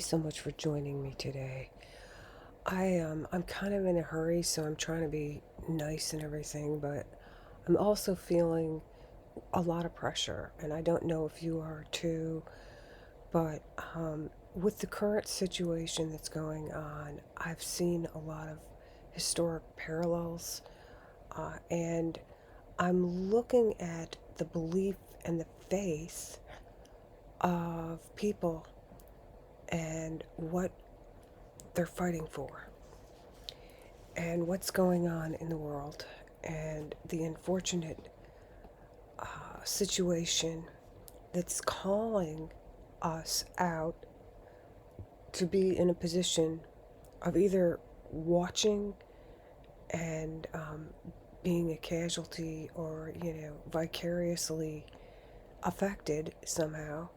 So much for joining me today. I'm kind of in a hurry, so I'm trying to be nice and everything, but I'm also feeling a lot of pressure, and I don't know if you are too. But with the current situation that's going on, I've seen a lot of historic parallels, and I'm looking at the belief and the faith of people and what they're fighting for, and what's going on in the world, and the unfortunate situation that's calling us out to be in a position of either watching and being a casualty, or vicariously affected somehow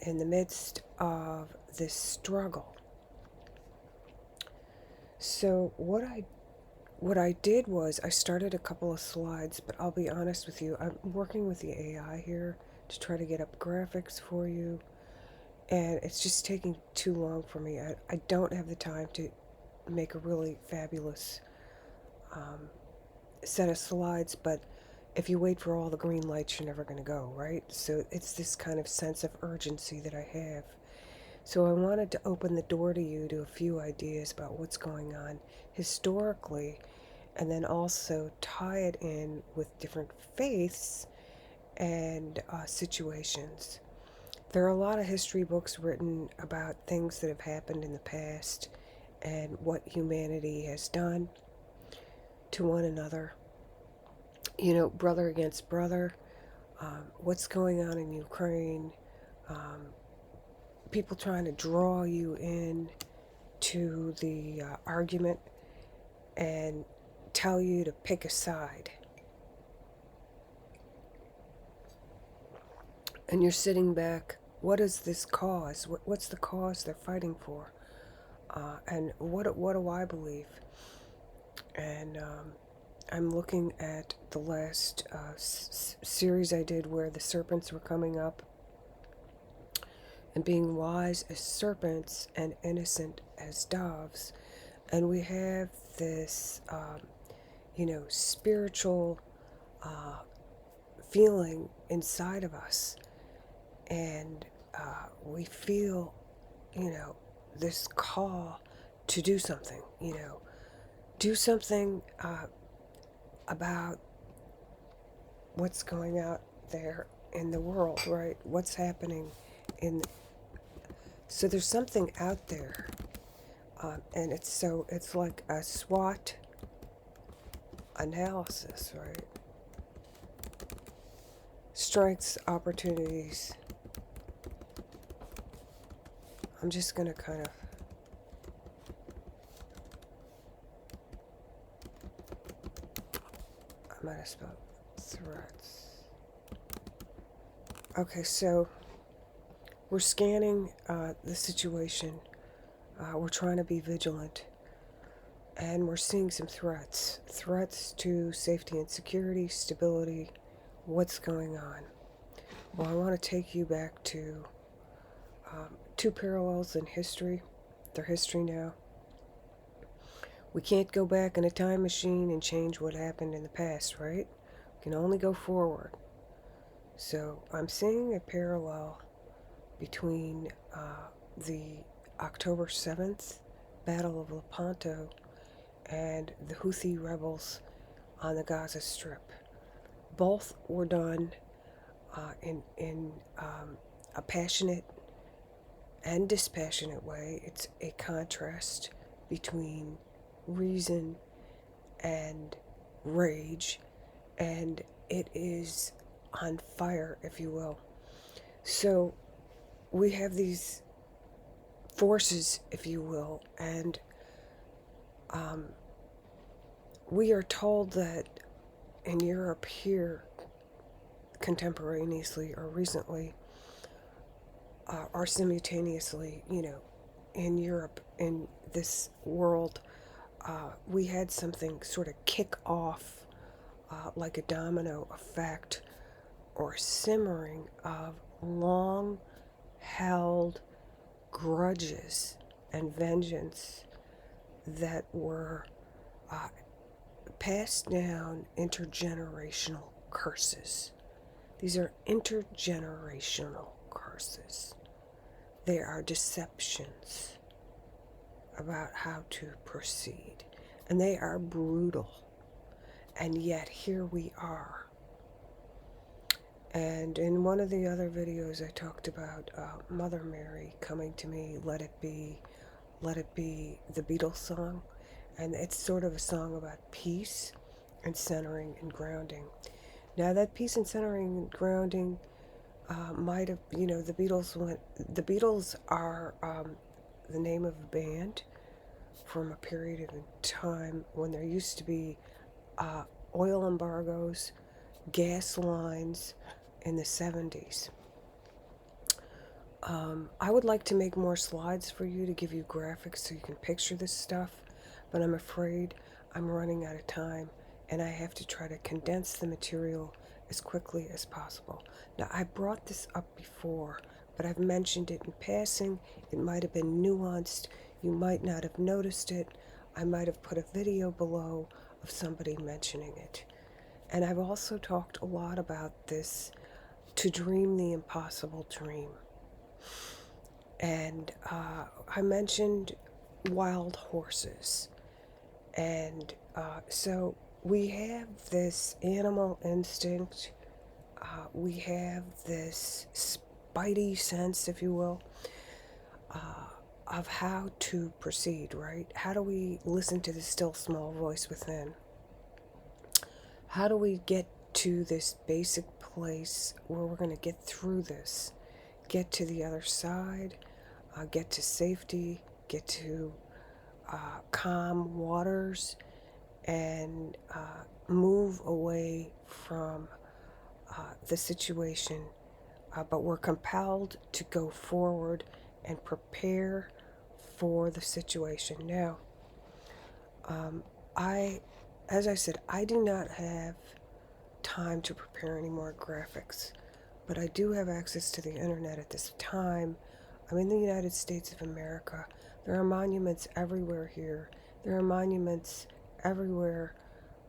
in the midst of this struggle. So what I did was I started a couple of slides, but I'll be honest with you, I'm working with the AI here to try to get up graphics for you, and it's just taking too long for me. I don't have the time to make a really fabulous set of slides, but if you wait for all the green lights, you're never going to go, right? So it's this kind of sense of urgency that I have. So I wanted to open the door to you to a few ideas about what's going on historically, and then also tie it in with different faiths and situations. There are a lot of history books written about things that have happened in the past and what humanity has done to one another. Brother against brother, what's going on in Ukraine, people trying to draw you in to the argument and tell you to pick a side. And you're sitting back, what is this cause? What's the cause they're fighting for? And what do I believe? And I'm looking at the last series I did where the serpents were coming up and being wise as serpents and innocent as doves. And we have this, spiritual feeling inside of us. And we feel, this call to do something, do something about what's going out there in the world, right? What's happening in. So there's something out there, and it's like a SWOT analysis, right? Strengths, opportunities. I'm just gonna kind of. I might have spelled threats. Okay, so we're scanning the situation. We're trying to be vigilant, and we're seeing some threats to safety and security, stability. What's going on? Well, I want to take you back to two parallels in history. They're history now. We can't go back in a time machine and change what happened in the past, right? We can only go forward. So I'm seeing a parallel between the October 7th Battle of Lepanto and the Houthi rebels on the Gaza Strip. Both were done in a passionate and dispassionate way. It's a contrast between reason and rage, and it is on fire, if you will. So we have these forces, if you will, and we are told that in Europe here, contemporaneously or recently, or simultaneously, in Europe, in this world, we had something sort of kick off, like a domino effect or simmering of long held grudges and vengeance that were passed down, intergenerational curses. These are intergenerational curses. They are deceptions about how to proceed. And they are brutal. And yet here we are. And in one of the other videos I talked about Mother Mary coming to me, let it be the Beatles song. And it's sort of a song about peace and centering and grounding. Now that peace and centering and grounding might have, the Beatles are the name of a band from a period of time when there used to be oil embargoes, gas lines in the 70s. I would like to make more slides for you to give you graphics so you can picture this stuff, but I'm afraid I'm running out of time and I have to try to condense the material as quickly as possible. Now, I brought this up before, but I've mentioned it in passing. It might have been nuanced. You might not have noticed it. I might have put a video below of somebody mentioning it. And I've also talked a lot about this, to dream the impossible dream. And I mentioned wild horses. And so we have this animal instinct. We have this spidey sense, if you will, of how to proceed, right? How do we listen to the still small voice within? How do we get to this basic place where we're going to get through this, get to the other side, get to safety, get to calm waters, and move away from the situation, but we're compelled to go forward and prepare for the situation. Now, as I said, I do not have time to prepare any more graphics, but I do have access to the internet at this time. I'm in the United States of America. There are monuments everywhere here. There are monuments everywhere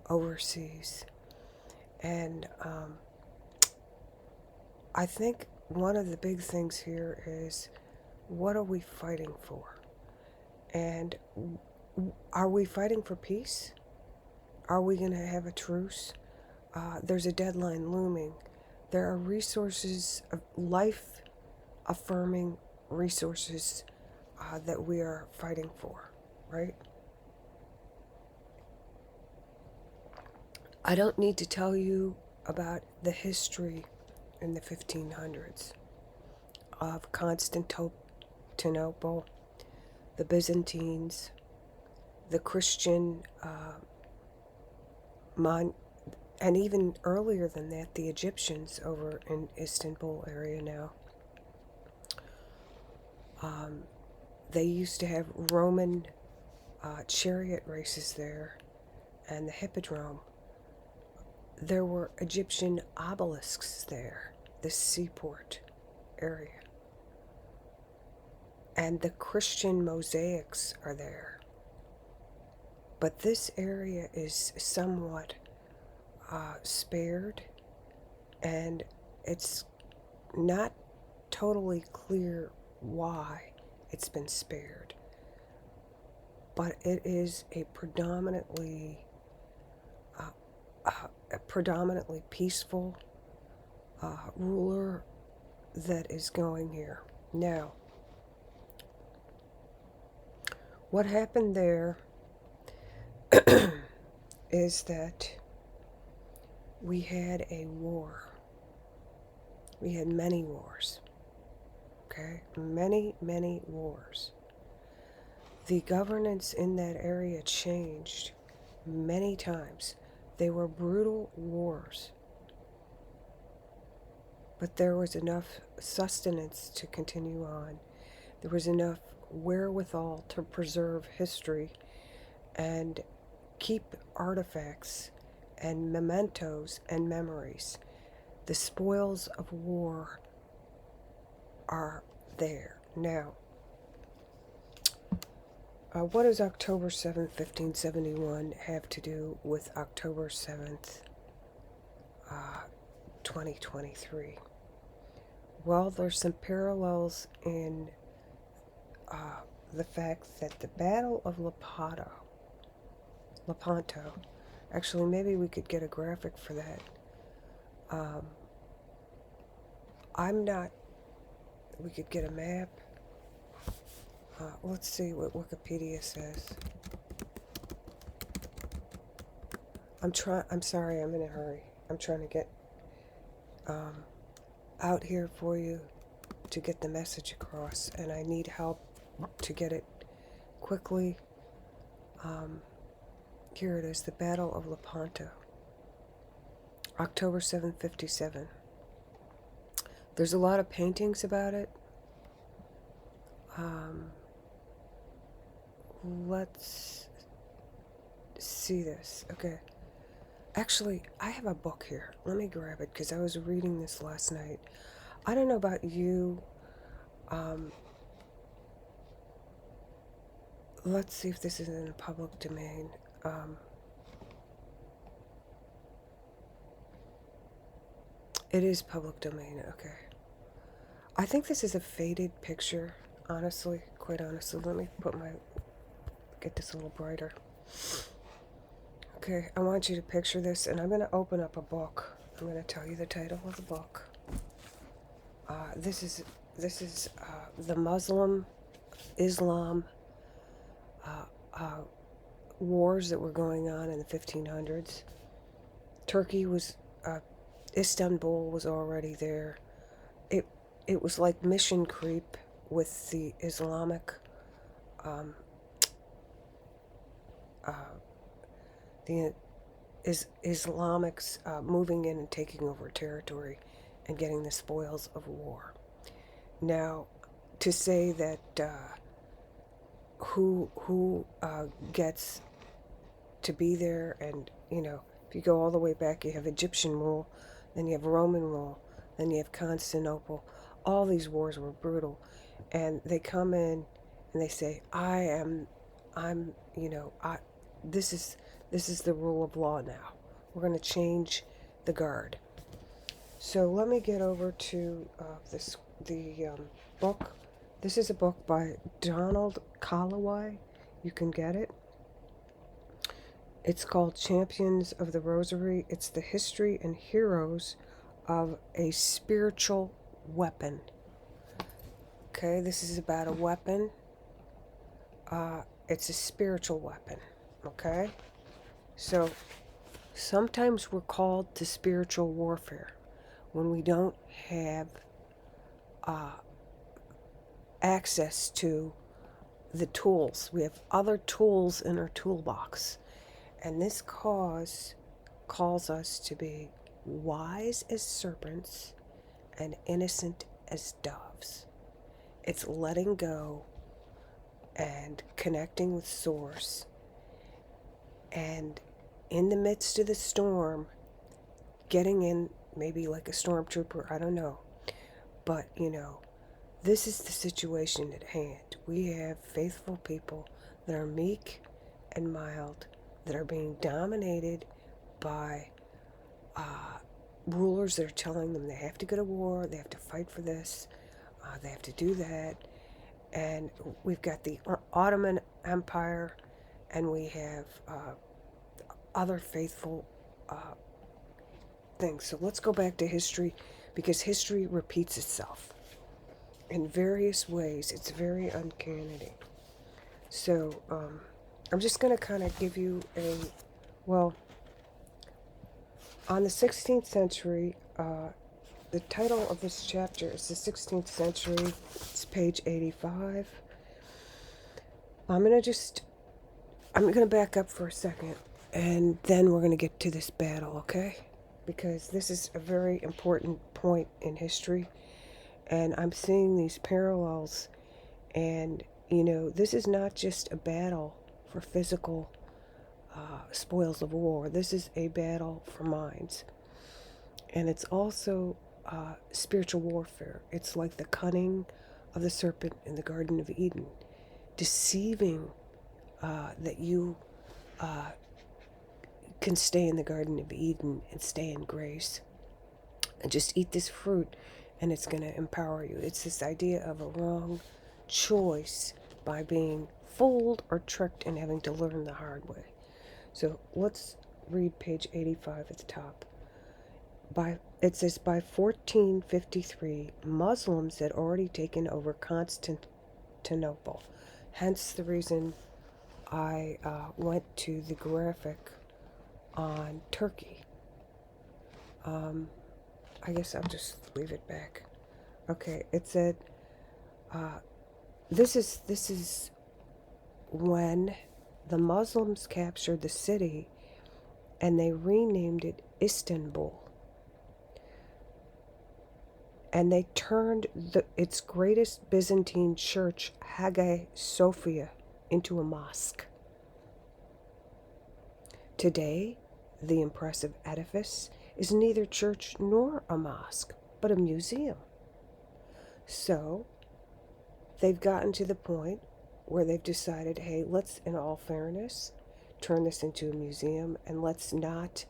overseas. And I think one of the big things here is, what are we fighting for? And are we fighting for peace? Are we going to have a truce? There's a deadline looming. There are resources, life-affirming resources that we are fighting for, right? I don't need to tell you about the history in the 1500s of Constantinople, the Byzantines, the Christian, and even earlier than that, the Egyptians over in Istanbul area now. They used to have Roman chariot races there, and the Hippodrome. There were Egyptian obelisks there, the seaport area. And the Christian mosaics are there. But this area is somewhat spared, and it's not totally clear why it's been spared. But it is a predominantly peaceful ruler that is going here. Now, what happened there is that we had a war. We had many wars. Okay? Many, many wars. The governance in that area changed many times. They were brutal wars. But there was enough sustenance to continue on. There was enough wherewithal to preserve history and keep artifacts and mementos and memories. The spoils of war are there. Now, What does October 7th, 1571 have to do with October 7th, 2023? Well, there's some parallels in the fact that the Battle of Lepanto, actually, maybe we could get a graphic for that. We could get a map. Let's see what Wikipedia says. I'm sorry, I'm in a hurry. I'm trying to get out here for you to get the message across, and I need help to get it quickly. Here it is, the Battle of Lepanto, October 757. There's a lot of paintings about it. Let's see this. Okay. Actually, I have a book here. Let me grab it because I was reading this last night. I don't know about you. Let's see if this is in a public domain. It is public domain, okay. I think this is a faded picture, honestly, quite honestly. Let me get this a little brighter. Okay, I want you to picture this, and I'm going to open up a book. I'm going to tell you the title of the book. This is the Islam wars that were going on in the 1500s. Turkey was, Istanbul was already there. It was like mission creep with the Islamic, Islamics moving in and taking over territory and getting the spoils of war. Now, to say that who gets to be there, and if you go all the way back, you have Egyptian rule, then you have Roman rule, then you have Constantinople. All these wars were brutal, and they come in and they say, this is the rule of law now. We're going to change the guard. So let me get over to the book. This is a book by Donald Calloway. You can get it. It's called Champions of the Rosary. It's the history and heroes of a spiritual weapon. Okay, this is about a weapon. It's a spiritual weapon. Okay? So sometimes we're called to spiritual warfare when we don't have access to the tools. We have other tools in our toolbox. And this cause calls us to be wise as serpents and innocent as doves. It's letting go and connecting with Source. And in the midst of the storm, getting in maybe like a stormtrooper, I don't know. But, this is the situation at hand. We have faithful people that are meek and mild, that are being dominated by rulers that are telling them they have to go to war, they have to fight for this, they have to do that. And we've got the Ottoman Empire, and we have other faithful things. So let's go back to history, because history repeats itself in various ways. It's very uncanny. So I'm just going to kind of give you on the 16th century, the title of this chapter is the 16th century. It's page 85. I'm going to back up for a second, and then we're going to get to this battle, okay? Because this is a very important point in history, and I'm seeing these parallels, and, this is not just a battle for physical spoils of war. This is a battle for minds. And it's also spiritual warfare. It's like the cunning of the serpent in the Garden of Eden, deceiving that you can stay in the Garden of Eden and stay in grace and just eat this fruit and it's going to empower you. It's this idea of a wrong choice by being fooled or tricked and having to learn the hard way. So let's read page 85 at the top. It says, by 1453, Muslims had already taken over Constantinople. Hence the reason I went to the graphic on Turkey. I guess I'll just leave it back. Okay, it said, this is when the Muslims captured the city and they renamed it Istanbul. And they turned its greatest Byzantine church, Hagia Sophia, into a mosque. Today, the impressive edifice is neither church nor a mosque, but a museum. So, they've gotten to the point where they've decided, hey, let's, in all fairness, turn this into a museum and let's not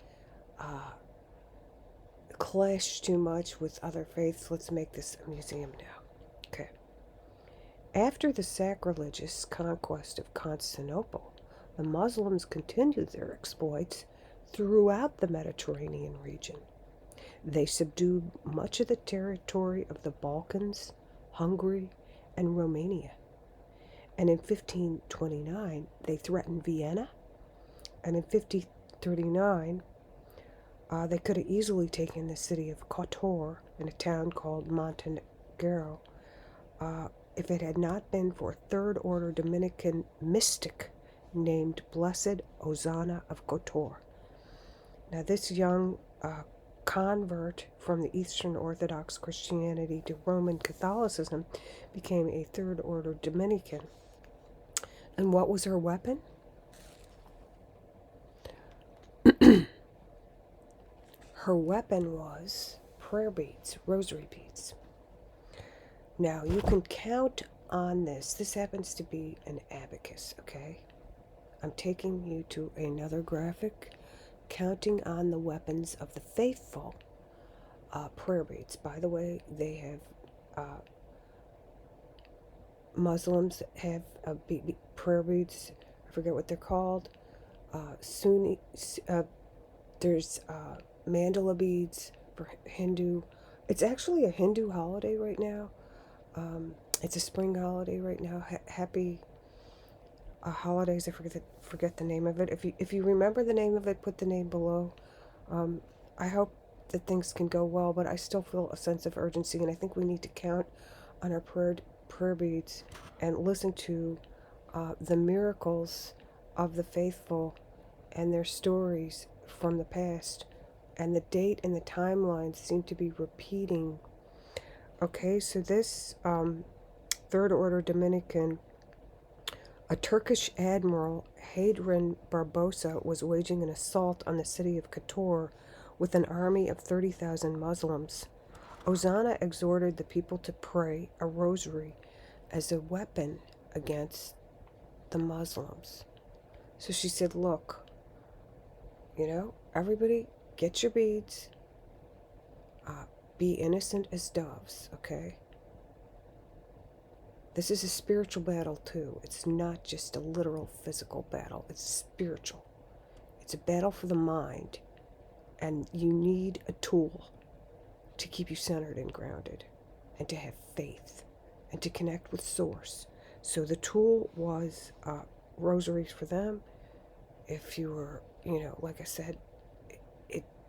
clash too much with other faiths. Let's make this a museum now. Okay. After the sacrilegious conquest of Constantinople, the Muslims continued their exploits throughout the Mediterranean region. They subdued much of the territory of the Balkans, Hungary, and Romania. And in 1529, they threatened Vienna. And in 1539, they could have easily taken the city of Kotor in a town called Montenegro if it had not been for a third-order Dominican mystic named Blessed Hosanna of Kotor. Now, this young convert from the Eastern Orthodox Christianity to Roman Catholicism became a third-order Dominican. And what was her weapon? Her weapon was prayer beads, rosary beads. Now, you can count on this. This happens to be an abacus, okay? I'm taking you to another graphic, counting on the weapons of the faithful. Prayer beads. By the way, they have, Muslims have prayer beads. I forget what they're called. Sunni, there's mandala beads for Hindu. It's actually a Hindu holiday right now. It's a spring holiday right now. Happy holidays. I forget the name of it. If you remember the name of it, put the name below. I hope that things can go well, but I still feel a sense of urgency, and I think we need to count on our prayer beads and listen to the miracles of the faithful and their stories from the past. And the date and the timeline seem to be repeating. Okay, so this third order Dominican, a Turkish admiral, Hadrian Barbossa, was waging an assault on the city of Kotor with an army of 30,000 Muslims. Hosanna exhorted the people to pray a rosary as a weapon against the Muslims. So she said, look, everybody get your beads. Be innocent as doves, okay? This is a spiritual battle too. It's not just a literal physical battle. It's spiritual. It's a battle for the mind. And you need a tool to keep you centered and grounded, and to have faith, and to connect with Source. So the tool was rosaries for them. If you were, like I said,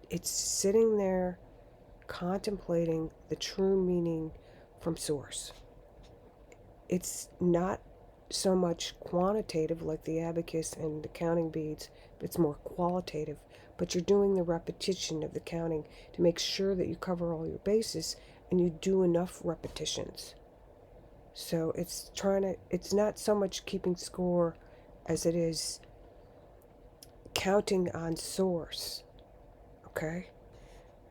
it's sitting there contemplating the true meaning from Source. It's not so much quantitative like the abacus and the counting beads, but it's more qualitative. But you're doing the repetition of the counting to make sure that you cover all your bases and you do enough repetitions. So it's not so much keeping score as it is counting on Source. Okay?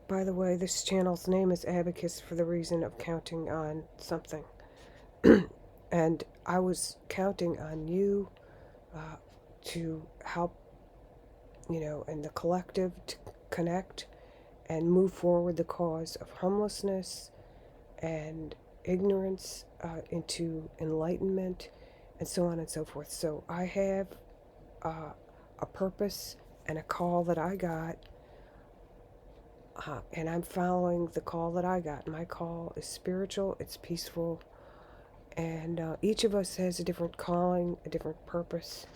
By the way, this channel's name is Abacus for the reason of counting on something. And I was counting on you to help, in the collective to connect and move forward the cause of homelessness and ignorance into enlightenment and so on and so forth. So I have a purpose and a call that I got, and I'm following the call that I got. My call is spiritual, it's peaceful, and each of us has a different calling, a different purpose,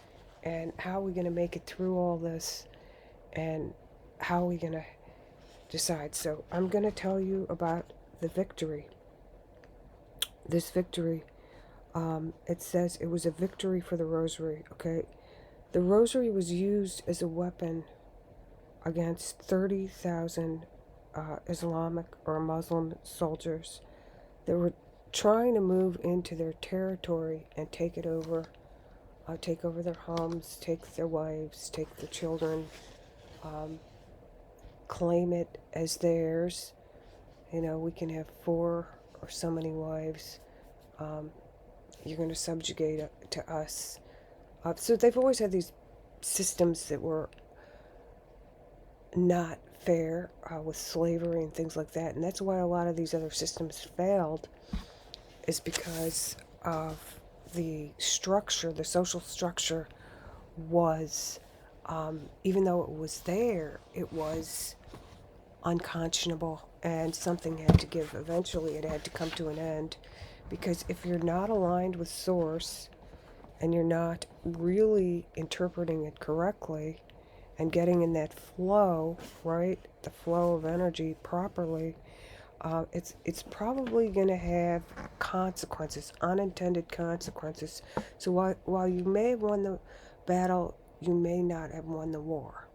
and how are we going to make it through all this, and how are we going to decide. So I'm going to tell you about the victory. This victory, it says it was a victory for the rosary, okay? The rosary was used as a weapon against 30,000 Islamic or Muslim soldiers that were trying to move into their territory and take it over, take over their homes, take their wives, take their children, claim it as theirs. We can have 4 or so many wives. You're going to subjugate to us. So they've always had these systems that were not fair with slavery and things like that. And that's why a lot of these other systems failed, is because of the structure, the social structure was, even though it was there, it was unconscionable, and something had to give. Eventually it had to come to an end, because if you're not aligned with source and you're not really interpreting it correctly and getting in that flow, right, the flow of energy properly, it's probably going to have consequences, unintended consequences. So while you may have won the battle, you may not have won the war.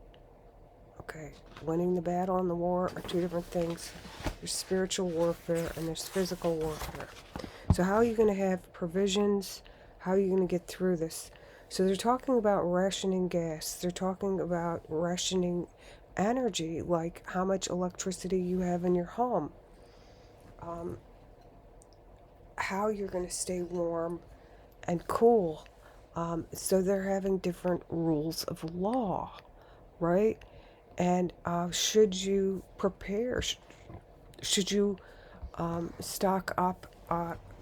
Okay, winning the battle and the war are 2 different things. There's spiritual warfare and there's physical warfare. So how are you going to have provisions? How are you going to get through this? So they're talking about rationing gas. They're talking about rationing energy, like how much electricity you have in your home. How you're going to stay warm and cool. So they're having different rules of law, right? And should you prepare? Should you stock up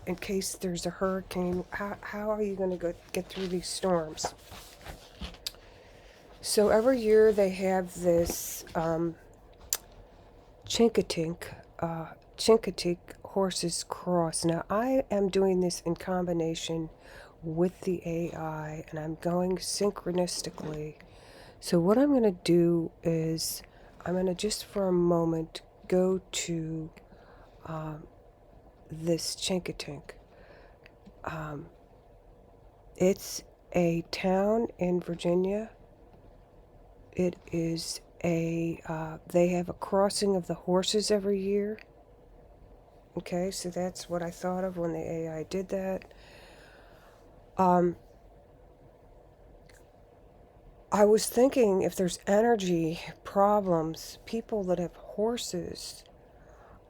in case there's a hurricane? How are you going to get through these storms? So every year they have this Chincoteague horses cross. Now I am doing this in combination with the AI, and I'm going synchronistically. So what I'm going to do is I'm going to just for a moment go to this Chincoteague. It's a town in Virginia. It is they have a crossing of the horses every year. Okay, so that's what I thought of when the AI did that. I was thinking, if there's energy problems, people that have horses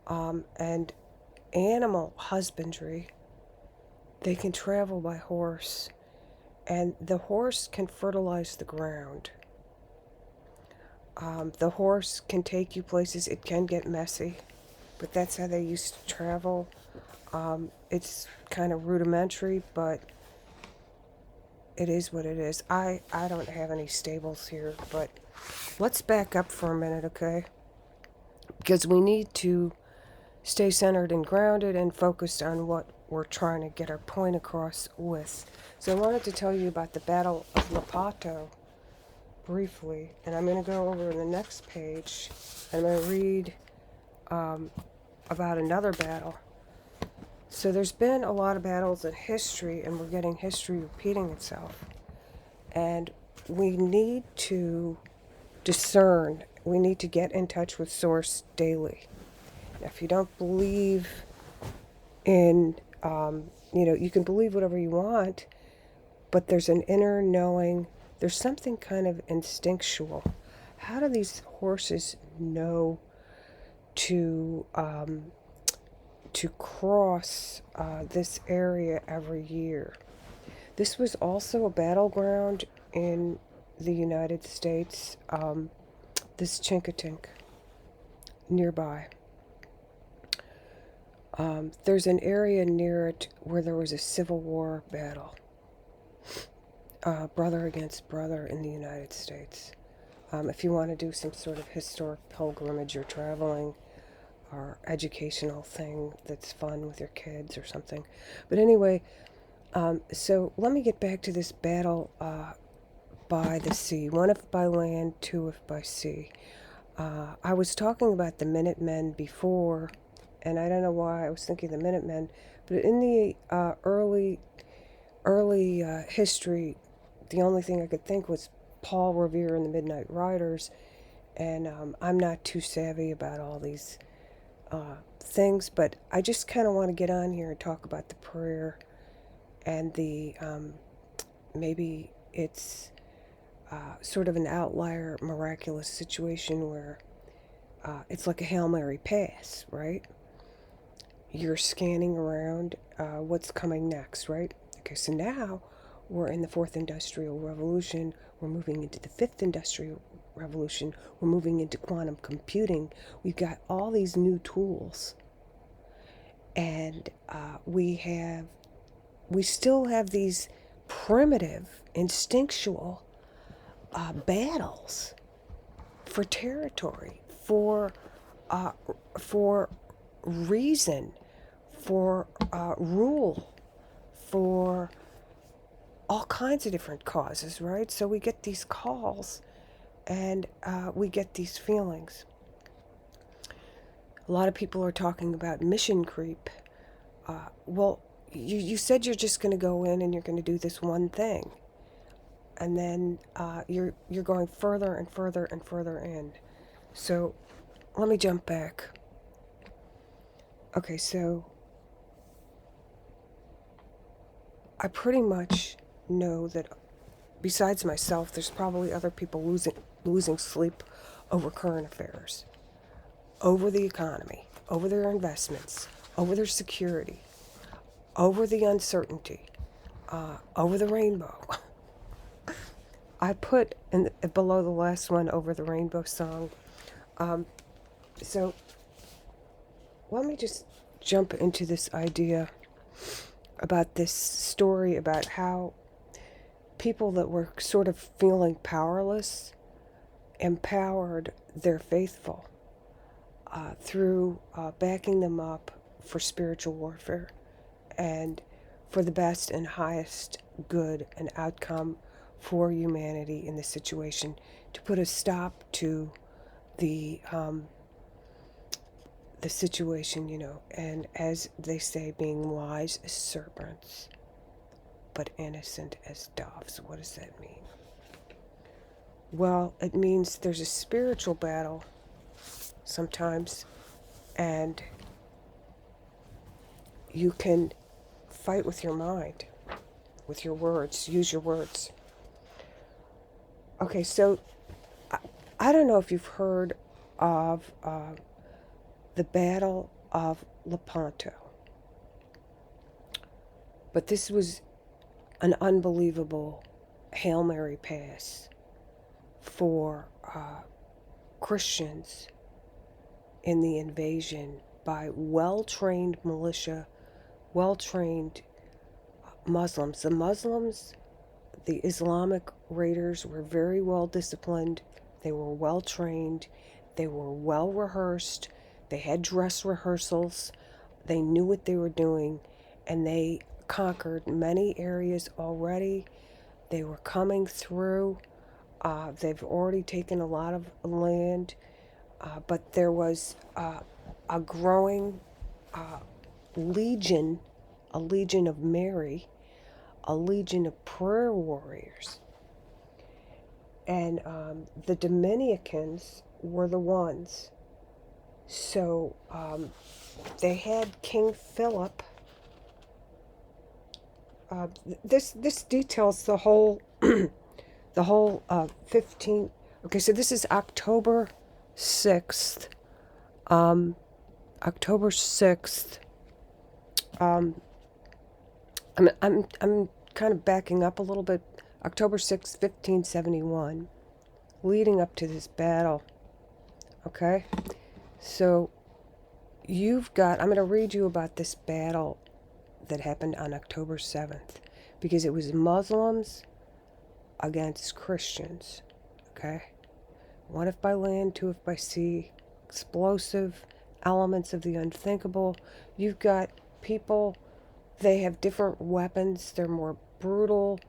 and animal husbandry, they can travel by horse, and the horse can fertilize the ground. The horse can take you places. It can get messy, but that's how they used to travel. It's kind of rudimentary, but it is what it is. I don't have any stables here, but let's back up for a minute, okay? Because we need to stay centered and grounded and focused on what we're trying to get our point across with. So I wanted to tell you about the Battle of Lepanto briefly, and I'm going to go over the next page. I'm going to read about another battle. So there's been a lot of battles in history, and we're getting history repeating itself. And we need to discern. We need to get in touch with Source daily. Now, if you don't believe in, you can believe whatever you want, but there's an inner knowing. There's something kind of instinctual. How do these horses know to cross this area every year? This was also a battleground in the United States, this Chinkatink nearby. There's an area near it where there was a Civil War battle, brother against brother in the United States. If you want to do some sort of historic pilgrimage or traveling or educational thing that's fun with your kids or something. But anyway, so let me get back to this battle by the sea. One if by land, two if by sea. I was talking about the Minutemen before, and I don't know why I was thinking the Minutemen, but in the early history, the only thing I could think was Paul Revere and the Midnight Riders, and I'm not too savvy about all these things, but I just kind of want to get on here and talk about the prayer and the maybe it's sort of an outlier miraculous situation where it's like a Hail Mary pass, right? You're scanning around what's coming next, right? Okay, so now we're in the fourth industrial revolution. We're moving into the fifth industrial revolution. We're moving into quantum computing. We've got all these new tools, and we still have these primitive, instinctual battles for territory, for reason, for rule, for all kinds of different causes, right? So we get these calls and we get these feelings. A lot of people are talking about mission creep. Well, you said you're just going to go in and you're going to do this one thing. And then you're going further and further and further in. So let me jump back. Okay, so I pretty much know that besides myself, there's probably other people losing sleep over current affairs, over the economy, over their investments, over their security, over the uncertainty, over the rainbow. I put below the last one over the rainbow song. So let me just jump into this idea about this story about how people that were sort of feeling powerless empowered their faithful through backing them up for spiritual warfare and for the best and highest good and outcome for humanity in this situation, to put a stop to the situation, and as they say, being wise as serpents, but innocent as doves. What does that mean? Well, it means there's a spiritual battle sometimes, and you can fight with your mind, with your words, use your words. Okay, so I don't know if you've heard of the Battle of Lepanto, but this was an unbelievable Hail Mary pass for Christians in the invasion by well-trained militia, well-trained Muslims. The Muslims, the Islamic raiders, were very well disciplined. They were well trained. They were well rehearsed. They had dress rehearsals. They knew what they were doing, and they conquered many areas already. They were coming through. They've already taken a lot of land, but there was a growing legion, a legion of Mary, a legion of prayer warriors. And the Dominicans were the ones. So they had King Philip. This details the whole the whole 15. Okay, so this is October 6th. October 6th. I'm kind of backing up a little bit, October 6th, 1571, leading up to this battle. Okay? So you've got, I'm going to read you about this battle that happened on October 7th, because it was Muslims against Christians. Okay? One if by land, two if by sea, explosive elements of the unthinkable. You've got people, they have different weapons, they're more brutal,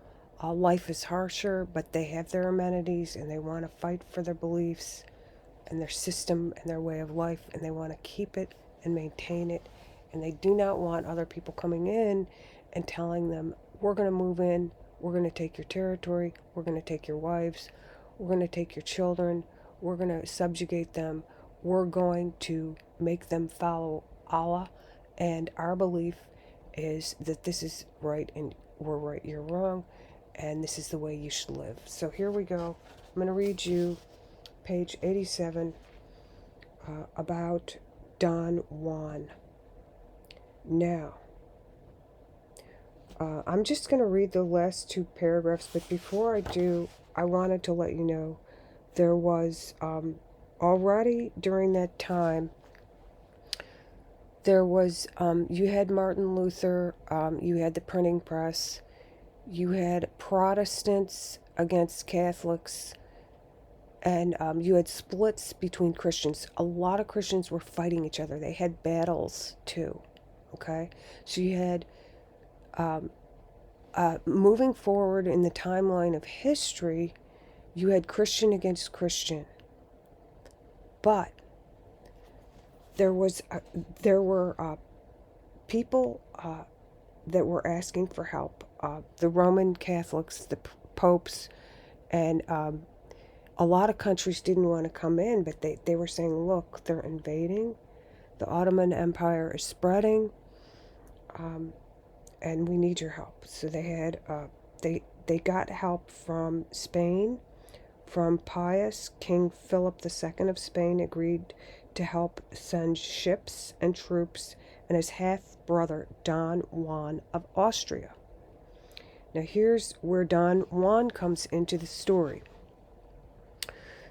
life is harsher, but they have their amenities and they want to fight for their beliefs and their system and their way of life, and they want to keep it and maintain it, and they do not want other people coming in and telling them, we're going to move in, we're going to take your territory, we're going to take your wives, we're going to take your children, we're going to subjugate them, we're going to make them follow Allah, and our belief is that this is right and we're right, you're wrong, and this is the way you should live. So here we go. I'm going to read you page 87 about Don Juan. Now, I'm just going to read the last two paragraphs, but before I do, I wanted to let you know there was already during that time, there was, you had Martin Luther, you had the printing press, you had Protestants against Catholics, and you had splits between Christians. A lot of Christians were fighting each other. They had battles too, okay? So you had, moving forward in the timeline of history, you had Christian against Christian. But there were people that were asking for help. The Roman Catholics, the popes, and a lot of countries didn't want to come in, but they were saying, look, they're invading. The Ottoman Empire is spreading, and we need your help. So they had they got help from Spain, from Pius. King Philip II of Spain agreed to help send ships and troops, and his half-brother Don Juan of Austria. Now here's where Don Juan comes into the story.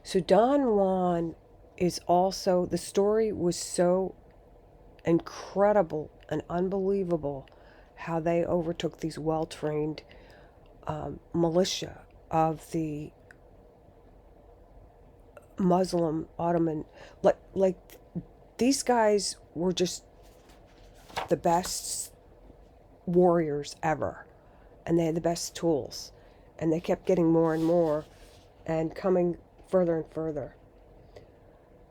So Don Juan is also, the story was so incredible and unbelievable how they overtook these well-trained militia of the Muslim Ottoman, like these guys were just the best warriors ever, and they had the best tools, and they kept getting more and more and coming further and further.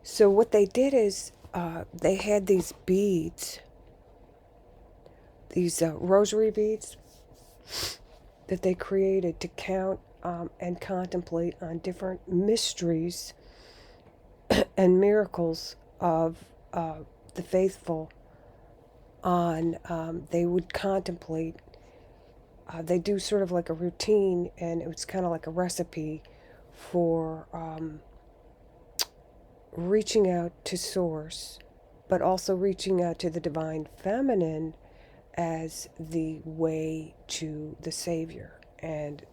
So what they did is they had these beads, these rosary beads that they created to count and contemplate on different mysteries and miracles of the faithful. They would contemplate, they do sort of like a routine, and it was kind of like a recipe for reaching out to Source, but also reaching out to the Divine Feminine as the way to the Savior and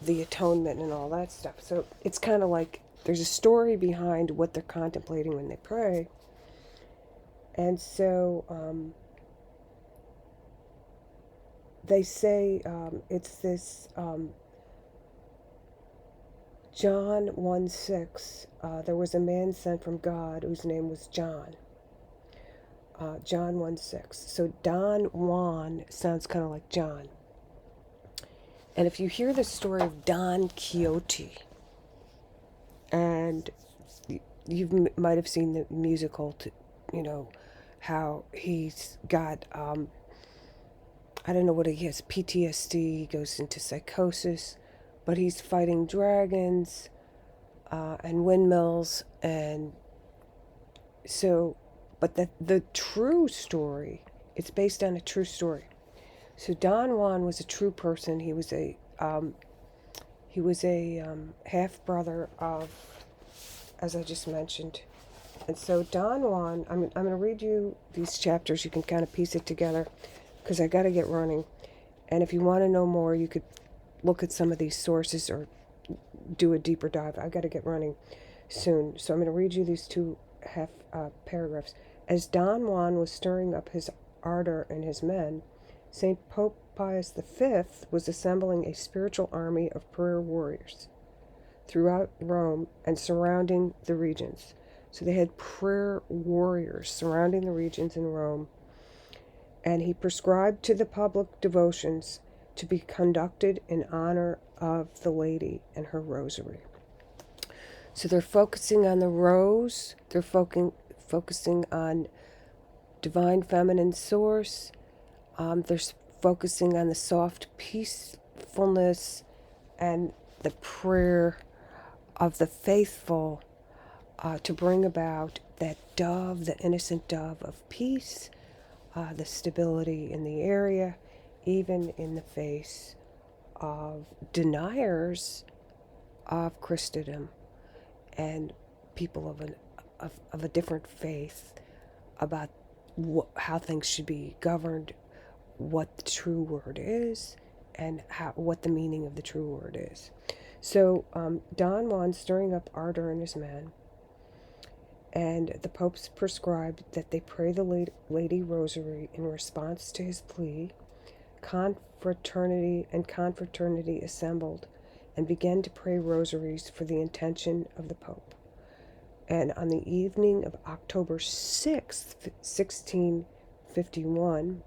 the atonement and all that stuff. So it's kind of like there's a story behind what they're contemplating when they pray. And so they say it's this John 1:6. There was a man sent from God whose name was John. John 1:6. So Don Juan sounds kind of like John. And if you hear the story of Don Quixote, and you might have seen the musical, how he's got, I don't know what he has, PTSD, he goes into psychosis, but he's fighting dragons and windmills, and so, but the true story, it's based on a true story. So Don Juan was a true person. He was a half brother of, as I just mentioned. And so Don Juan, I'm going to read you these chapters. You can kind of piece it together because I got to get running. And if you want to know more, you could look at some of these sources or do a deeper dive. I got to get running soon. So I'm going to read you these two paragraphs. As Don Juan was stirring up his ardor in his men, St. Pope Pius V was assembling a spiritual army of prayer warriors throughout Rome and surrounding the regions. So they had prayer warriors surrounding the regions in Rome, and he prescribed to the public devotions to be conducted in honor of the Lady and her rosary. So they're focusing on the rose, they're focusing on divine feminine source, they're focusing on the soft peacefulness and the prayer of the faithful to bring about that dove, the innocent dove of peace, the stability in the area, even in the face of deniers of Christendom and people of a different faith about how things should be governed, what the true word is, and what the meaning of the true word is. So Don Juan stirring up ardor in his men, and the popes prescribed that they pray the Lady Rosary in response to his plea. Confraternity assembled and began to pray rosaries for the intention of the Pope. And on the evening of October 6th, 1651,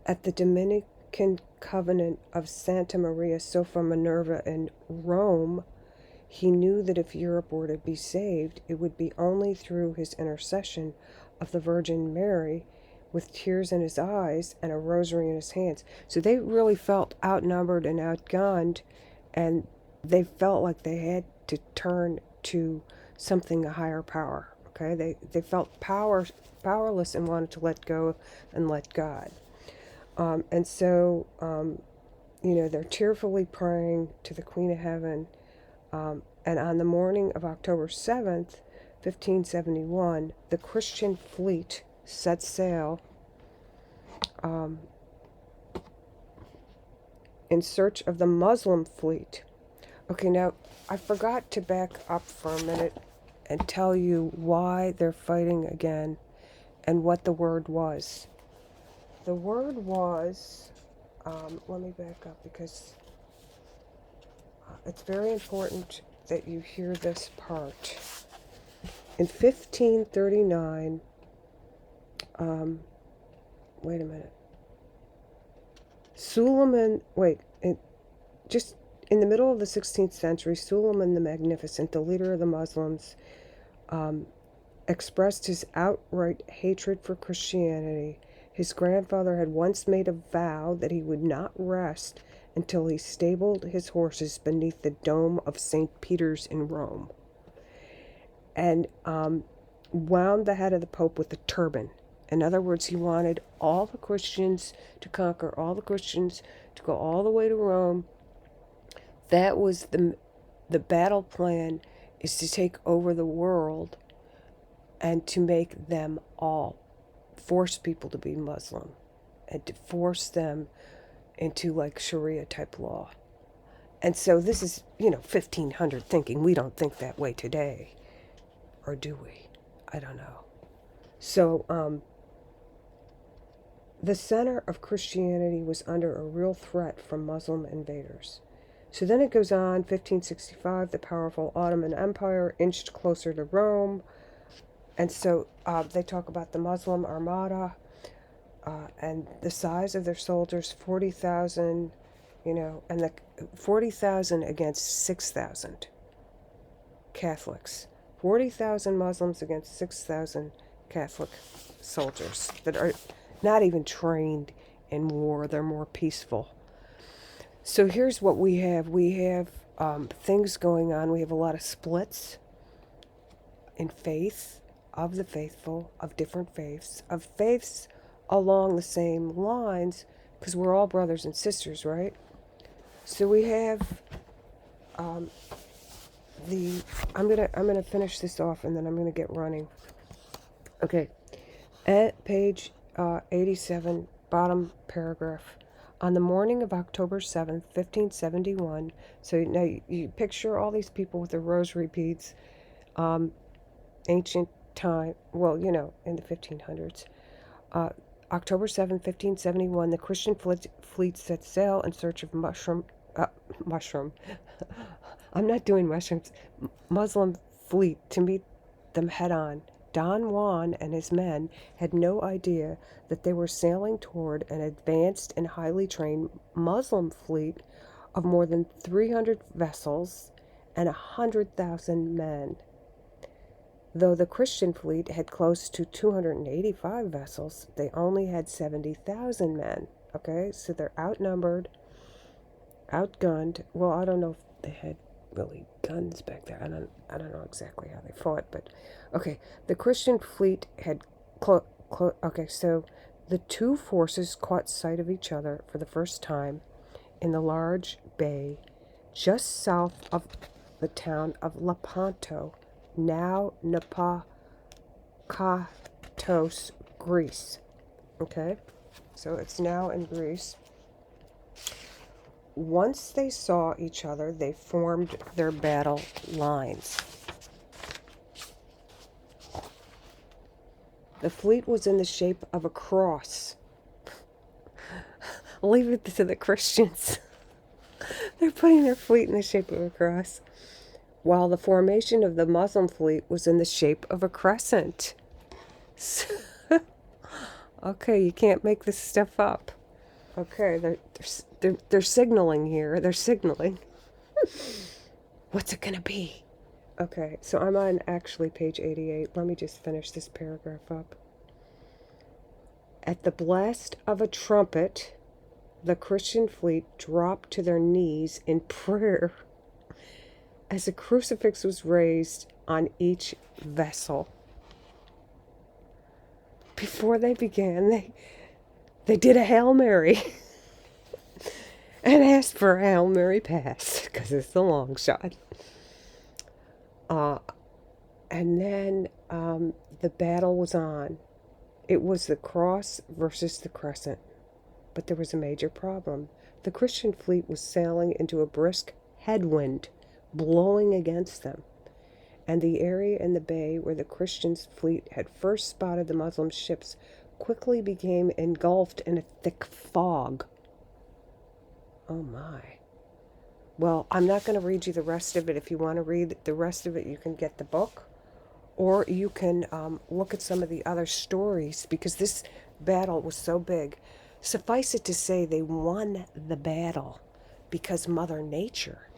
at the Dominican Convent of Santa Maria Sopra Minerva in Rome, he knew that if Europe were to be saved, it would be only through his intercession of the Virgin Mary, with tears in his eyes and a rosary in his hands. So they really felt outnumbered and outgunned, and they felt like they had to turn to something, a higher power. Okay, they felt powerless and wanted to let go and let God. And so, they're tearfully praying to the Queen of Heaven. And on the morning of October 7th, 1571, the Christian fleet set sail in search of the Muslim fleet. Okay, now, I forgot to back up for a minute and tell you why they're fighting again and what the word was. The word was, let me back up because it's very important that you hear this part. In 1539, wait a minute. Just in the middle of the 16th century, Suleiman the Magnificent, the leader of the Muslims, expressed his outright hatred for Christianity. His grandfather had once made a vow that he would not rest until he stabled his horses beneath the dome of St. Peter's in Rome, and wound the head of the Pope with a turban. In other words, he wanted all the Christians to conquer, all the Christians to go all the way to Rome. That was the battle plan, is to take over the world and to make them all, force people to be Muslim and to force them into like Sharia type law. And so this is, 1500 thinking. We don't think that way today. Or do we? I don't know. So, the center of Christianity was under a real threat from Muslim invaders. So then it goes on, 1565, the powerful Ottoman Empire inched closer to Rome. And so they talk about the Muslim Armada and the size of their soldiers, 40,000, and the 40,000 against 6,000 Catholics. 40,000 Muslims against 6,000 Catholic soldiers that are not even trained in war. They're more peaceful. So here's what we have. We have things going on. We have a lot of splits in faith, of the faithful, of different faiths, of faiths along the same lines, because we're all brothers and sisters, right? So we have I'm gonna finish this off and then I'm gonna get running. Okay, At page 87, bottom paragraph. On the morning of October 7th, 1571, so now you picture all these people with their rosary beads, ancient time, well, in the 1500s. Uh, October 7th, 1571, the Christian fleet set sail in search of mushroom. I'm not doing mushrooms. Muslim fleet to meet them head on. Don Juan and his men had no idea that they were sailing toward an advanced and highly trained Muslim fleet of more than 300 vessels and 100,000 men. Though the Christian fleet had close to 285 vessels, they only had 70,000 men. Okay, so they're outnumbered, outgunned. Well, I don't know if they had really guns back there. I don't know exactly how they fought, but okay. The Christian fleet had okay, so the two forces caught sight of each other for the first time in the large bay just south of the town of Lepanto, now Napacatos, Greece. Okay, so it's now in Greece. Once they saw each other, they formed their battle lines. The fleet was in the shape of a cross. Leave it to the Christians. They're putting their fleet in the shape of a cross, while the formation of the Muslim fleet was in the shape of a crescent. Okay, you can't make this stuff up. Okay, they're signaling here. They're signaling. What's it gonna be? Okay, so I'm on actually page 88. Let me just finish this paragraph up. At the blast of a trumpet, the Christian fleet dropped to their knees in prayer as a crucifix was raised on each vessel. Before they began, they did a Hail Mary and asked for a Hail Mary pass because it's the long shot. And then the battle was on. It was the cross versus the crescent. But there was a major problem. The Christian fleet was sailing into a brisk headwind, blowing against them. And the area in the bay where the Christian fleet had first spotted the Muslim ships quickly became engulfed in a thick fog. Oh my. Well, I'm not going to read you the rest of it. If you want to read the rest of it, you can get the book. Or you can look at some of the other stories, because this battle was so big. Suffice it to say, they won the battle because Mother Nature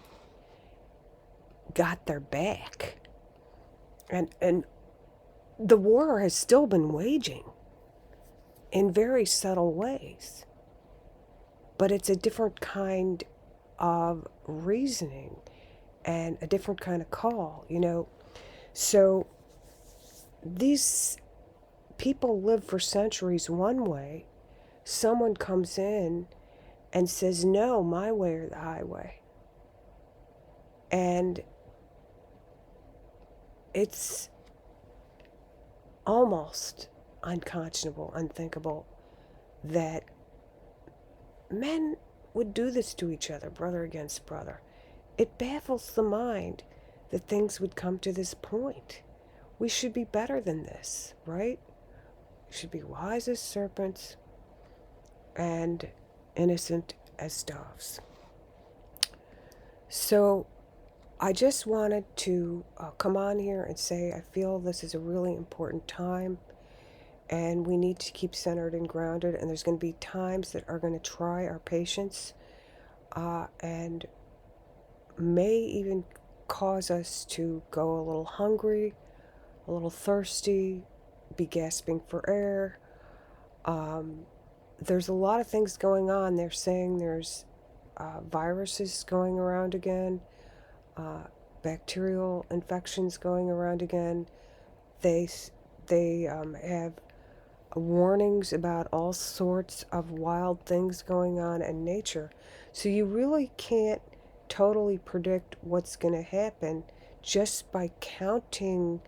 got their back. And the war has still been waging in very subtle ways. But it's a different kind of reasoning and a different kind of call, So these people live for centuries one way. Someone comes in and says, no, my way or the highway. And it's almost unconscionable, unthinkable that men would do this to each other, brother against brother. It baffles the mind that things would come to this point. We should be better than this, right? We should be wise as serpents and innocent as doves. So I just wanted to come on here and say I feel this is a really important time, and we need to keep centered and grounded, and there's going to be times that are going to try our patience and may even cause us to go a little hungry, a little thirsty, be gasping for air. There's a lot of things going on. They're saying there's viruses going around again, bacterial infections going around again. They have warnings about all sorts of wild things going on in nature. So you really can't totally predict what's going to happen just by counting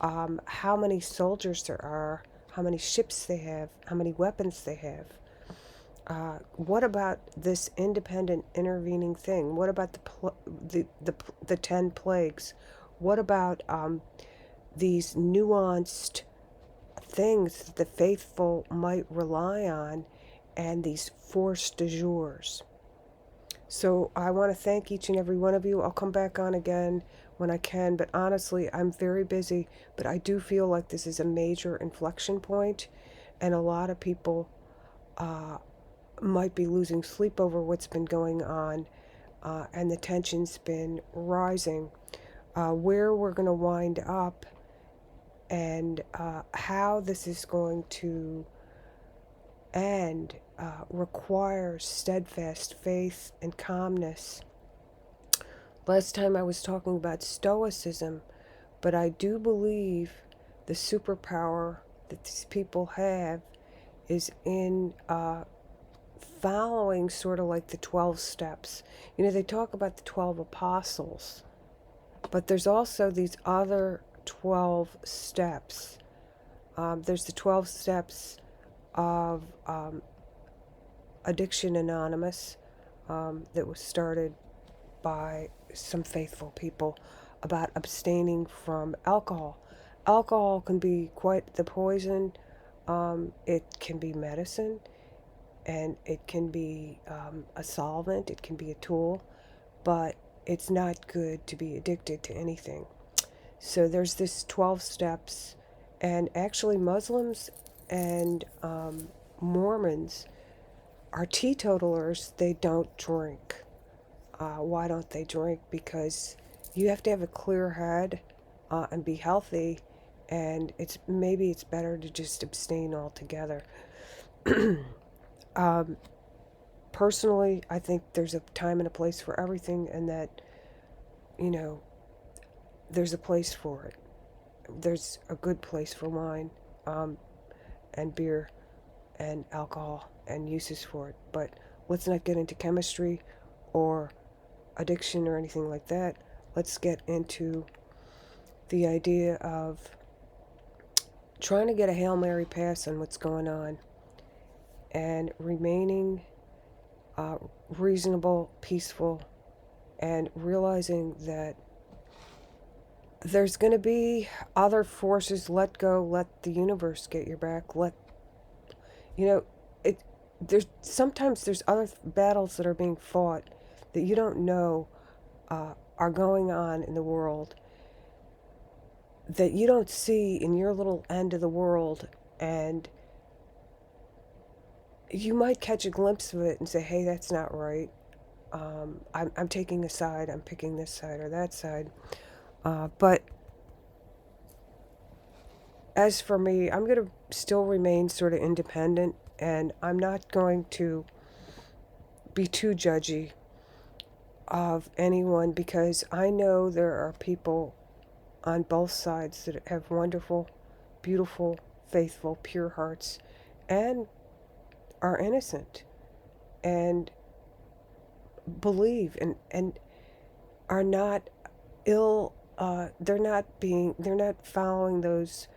how many soldiers there are, how many ships they have, how many weapons they have. What about this independent intervening thing? What about the 10 plagues? What about these nuanced things that the faithful might rely on, and these force de jours? So I want to thank each and every one of you. I'll come back on again when I can, but honestly, I'm very busy. But I do feel like this is a major inflection point, and a lot of people might be losing sleep over what's been going on, and the tension's been rising. Where we're going to wind up, and how this is going to end requires steadfast faith and calmness. Last time I was talking about stoicism, but I do believe the superpower that these people have is in following sort of like the 12 steps. You know, they talk about the 12 apostles, but there's also these other 12 steps. There's the 12 steps of Addiction Anonymous that was started by some faithful people about abstaining from alcohol. Alcohol can be quite the poison. It can be medicine, and it can be a solvent, it can be a tool, but it's not good to be addicted to anything. So there's this 12 steps, and actually Muslims and Mormons are teetotalers. They don't drink. Why don't they drink? Because you have to have a clear head and be healthy, and maybe it's better to just abstain altogether. Personally, I think there's a time and a place for everything, and that, you know, there's a place for it. There's a good place for wine and beer and alcohol and uses for it. But let's not get into chemistry or addiction or anything like that. Let's get into the idea of trying to get a Hail Mary pass on what's going on and remaining reasonable, peaceful, and realizing that there's going to be other forces. Let go, let the universe get your back. Sometimes there's other battles that are being fought that you don't know are going on in the world, that you don't see in your little end of the world, and you might catch a glimpse of it and say, hey, that's not right. I'm taking a side, I'm picking this side or that side. But as for me, I'm going to still remain sort of independent, and I'm not going to be too judgy of anyone, because I know there are people on both sides that have wonderful, beautiful, faithful, pure hearts, and are innocent, and believe, and are not ill. They're not following those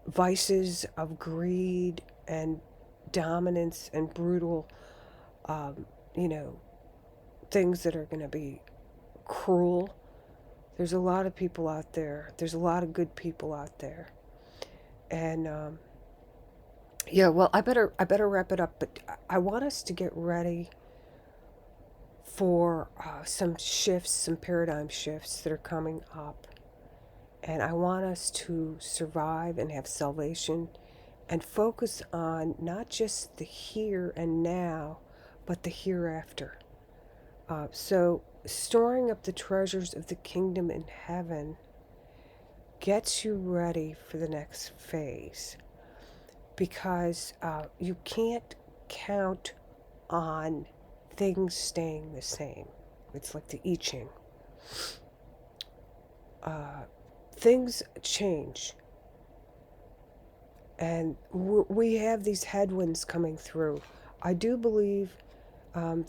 vices of greed and dominance and brutal, things that are going to be cruel. There's a lot of people out there. There's a lot of good people out there, and well, I better wrap it up. But I want us to get ready for some shifts, some paradigm shifts that are coming up. And I want us to survive and have salvation and focus on not just the here and now, but the hereafter. So storing up the treasures of the kingdom in heaven gets you ready for the next phase. Because you can't count on things staying the same. It's like the I Ching. Things change. And we have these headwinds coming through. I do believe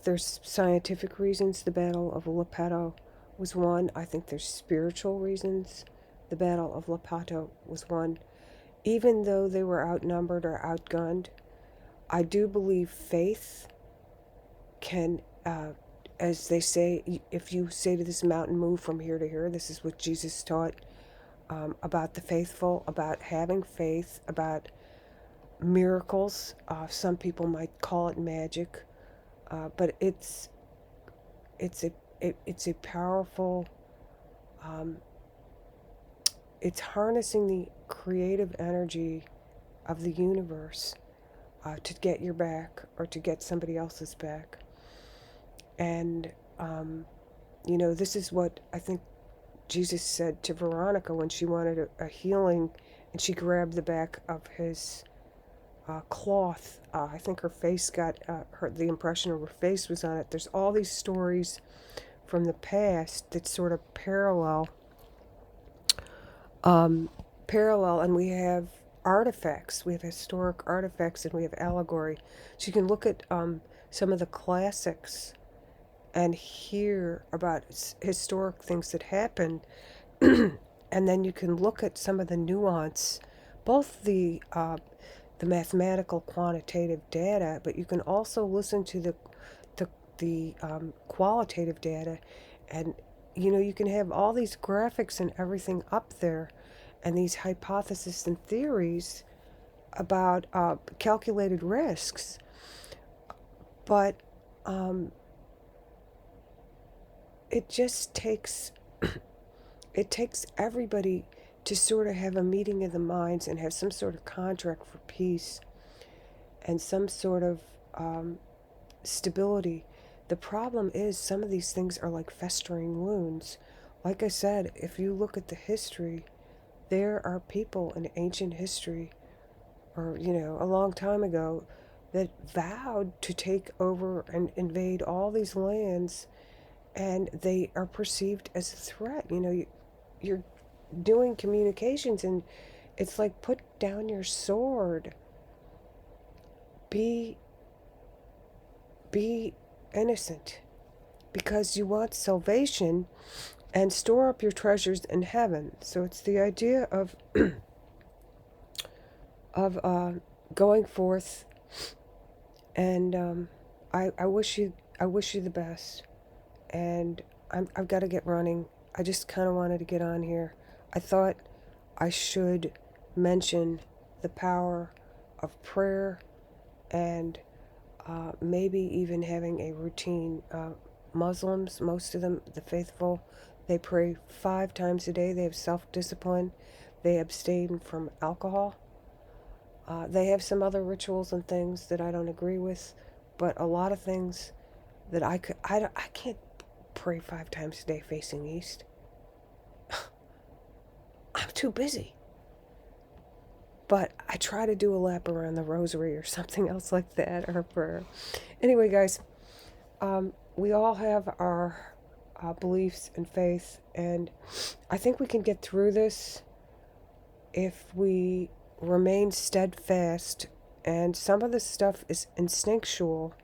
there's scientific reasons. The Battle of Lepanto was one. I think there's spiritual reasons. The Battle of Lepanto was one. even though they were outnumbered or outgunned, I do believe faith can, as they say, if you say to this mountain, move from here to here, this is what Jesus taught about the faithful, about having faith, about miracles. Some people might call it magic, but it's a it's a powerful. Um, it's harnessing the creative energy of the universe to get your back or to get somebody else's back. And, this is what I think Jesus said to Veronica when she wanted a healing and she grabbed the back of his cloth. I think her face got, the impression of her face was on it. There's all these stories from the past that sort of parallel, and we have artifacts. We have historic artifacts and we have allegory. So you can look at some of the classics and hear about historic things that happened, and then you can look at some of the nuance, both the mathematical quantitative data, but you can also listen to the qualitative data, and you can have all these graphics and everything up there, and these hypotheses and theories about calculated risks, but it just takes it takes everybody to sort of have a meeting of the minds and have some sort of contract for peace and some sort of stability. The problem is some of these things are like festering wounds. Like I said, if you look at the history, there are people in ancient history, or, a long time ago, that vowed to take over and invade all these lands, and they are perceived as a threat. You're doing communications, and it's like, put down your sword. Be innocent, because you want salvation, and store up your treasures in heaven. So it's the idea of going forth, and I wish you the best. And I've got to get running. I just kind of wanted to get on here. I thought I should mention the power of prayer, and maybe even having a routine. Muslims, most of them, the faithful, they pray 5 times a day. They have self-discipline. They abstain from alcohol. They have some other rituals and things that I don't agree with, but a lot of things that I can't pray 5 times a day facing east. I'm too busy. But I try to do a lap around the rosary or something else like that, or prayer. Anyway, guys, we all have our beliefs and faith, and I think we can get through this if we remain steadfast. And some of this stuff is instinctual,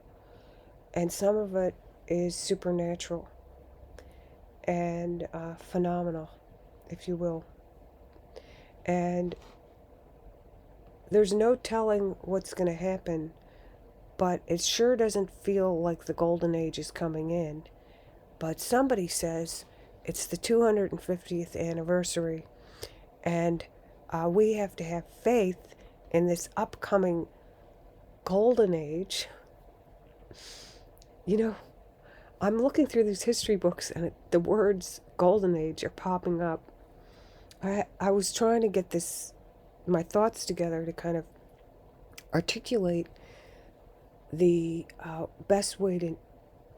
and some of it is supernatural and phenomenal, if you will. And there's no telling what's going to happen, but it sure doesn't feel like the golden age is coming in. But somebody says it's the 250th anniversary, and we have to have faith in this upcoming golden age. I'm looking through these history books, and the words golden age are popping up. I was trying to get my thoughts together to kind of articulate the best way to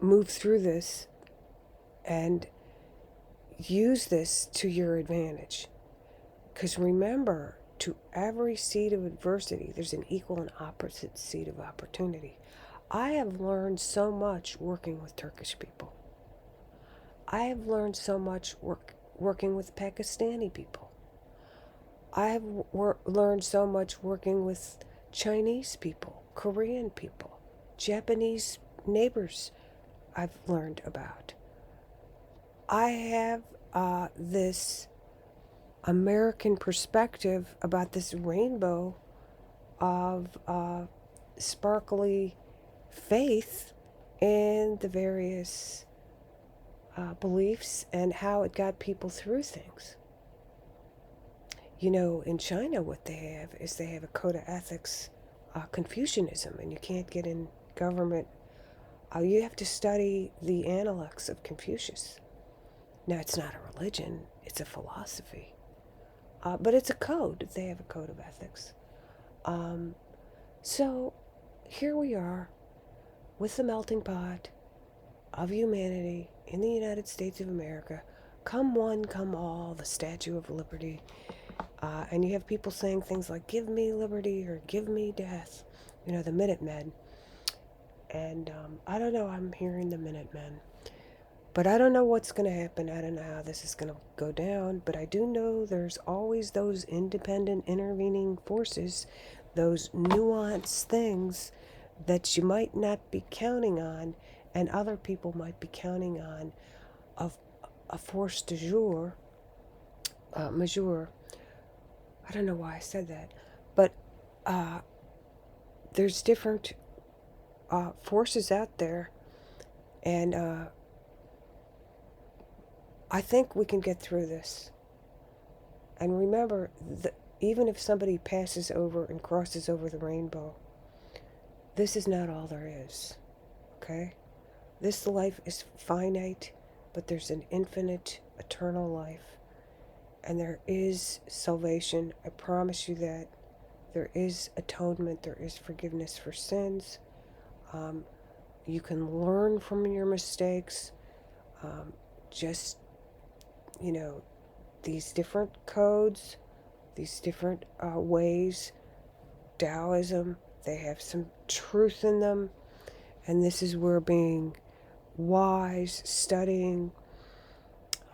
move through this and use this to your advantage. Because remember, to every seed of adversity, there's an equal and opposite seed of opportunity. I have learned so much working with Turkish people. I have learned so much working with Pakistani people. I have learned so much working with Chinese people, Korean people, Japanese neighbors I've learned about. I have this American perspective about this rainbow of sparkly faith in the various beliefs and how it got people through things. You know, in China, what they have is they have a code of ethics, Confucianism, and you can't get in government. You have to study the Analects of Confucius. Now, it's not a religion, it's a philosophy, but it's a code. They have a code of ethics. So here we are with the melting pot of humanity in the United States of America. Come one, come all, the Statue of Liberty. And you have people saying things like, give me liberty or give me death. You know, the Minutemen. And I don't know, I'm hearing the Minutemen. But I don't know what's going to happen. I don't know how this is going to go down. But I do know there's always those independent intervening forces, those nuanced things that you might not be counting on and other people might be counting on, of a force de jour, majeure. I don't know why I said that. But there's different forces out there. And I think we can get through this. And remember, even if somebody passes over and crosses over the rainbow, this is not all there is. Okay? This life is finite, but there's an infinite, eternal life. And there is salvation. I promise you that. There is atonement. There is forgiveness for sins. You can learn from your mistakes. Just, you know, these different codes, these different ways, Taoism, they have some truth in them. And this is where being wise, studying,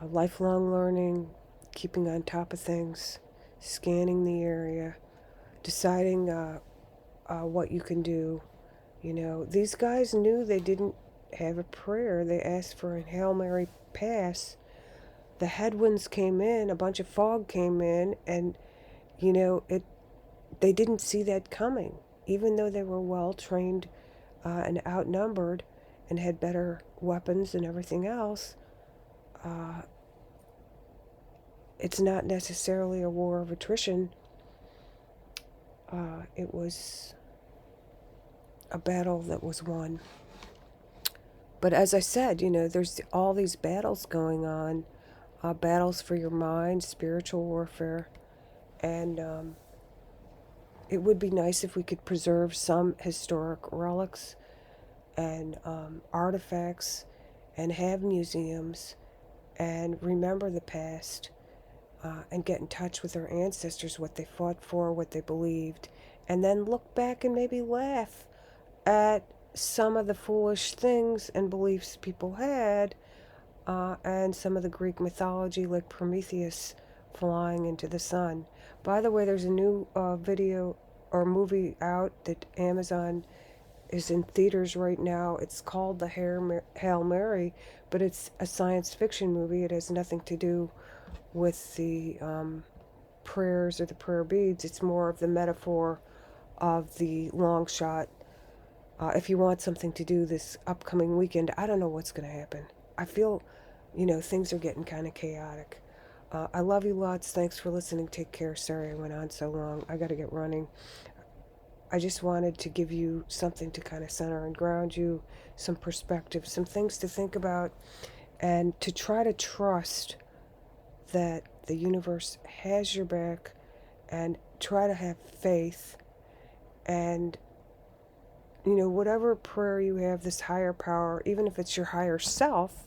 lifelong learning, keeping on top of things, scanning the area, deciding what you can do. You know, these guys knew they didn't have a prayer. They asked for a Hail Mary pass. The headwinds came in, a bunch of fog came in, and, you know, they didn't see that coming. Even though they were well trained and outnumbered and had better weapons and everything else, it's not necessarily a war of attrition. It was a battle that was won. But as I said, you know, there's all these battles going on, battles for your mind, spiritual warfare, and it would be nice if we could preserve some historic relics and artifacts and have museums and remember the past and get in touch with our ancestors, what they fought for, what they believed, and then look back and maybe laugh at some of the foolish things and beliefs people had, and some of the Greek mythology, like Prometheus flying into the sun. By the way, there's a new video or movie out that Amazon is in theaters right now. It's called The Hail Mary, but it's a science fiction movie. It has nothing to do with the prayers or the prayer beads. It's more of the metaphor of the long shot. If you want something to do this upcoming weekend, I don't know what's going to happen. I feel, you know, things are getting kind of chaotic. I love you lots. Thanks for listening. Take care. Sorry I went on so long. I got to get running. I just wanted to give you something to kind of center and ground you, some perspective, some things to think about, and to try to trust that the universe has your back, and try to have faith. And, you know, whatever prayer you have, this higher power, even if it's your higher self,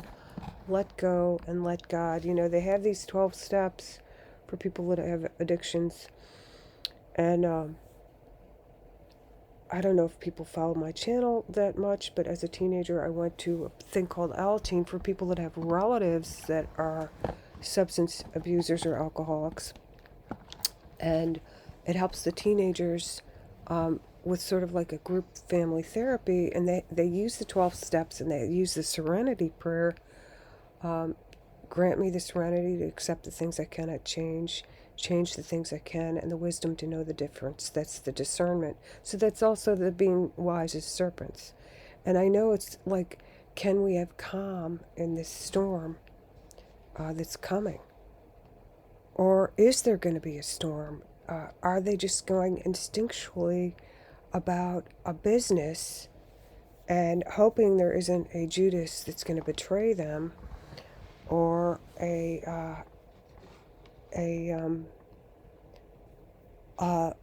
let go and let God. You know, they have these 12 steps for people that have addictions. And I don't know if people follow my channel that much, but as a teenager, I went to a thing called Alateen for people that have relatives that are substance abusers or alcoholics. And it helps the teenagers with sort of like a group family therapy. And they use the 12 steps and they use the Serenity Prayer Grant me the serenity to accept the things I cannot change the things I can, and the wisdom to know the difference. That's the discernment. So that's also the being wise as serpents. And I know it's like, can we have calm in this storm that's coming? Or is there going to be a storm? Are they just going instinctually about a business and hoping there isn't a Judas that's going to betray them, or a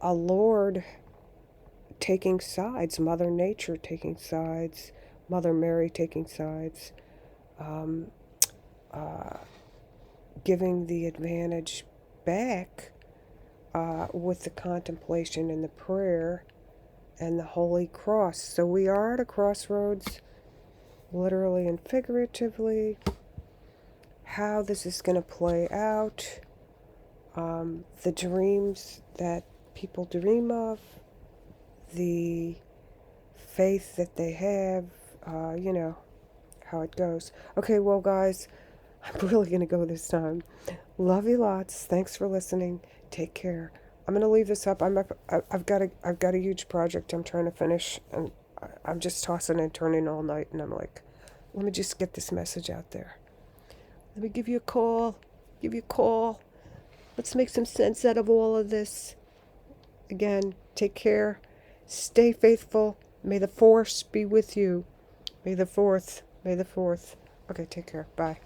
Lord taking sides, Mother Nature taking sides, Mother Mary taking sides, giving the advantage back with the contemplation and the prayer and the Holy Cross. So we are at a crossroads, literally and figuratively. How this is going to play out, the dreams that people dream of, the faith that they have, you know, how it goes. Okay, well, guys, I'm really going to go this time. Love you lots. Thanks for listening. Take care. I'm going to leave this up. I've got a huge project I'm trying to finish, and I'm just tossing and turning all night, and I'm like, let me just get this message out there. Let me give you a call. Let's make some sense out of all of this. Again, take care. Stay faithful. May the force be with you. May the fourth. Okay, take care. Bye.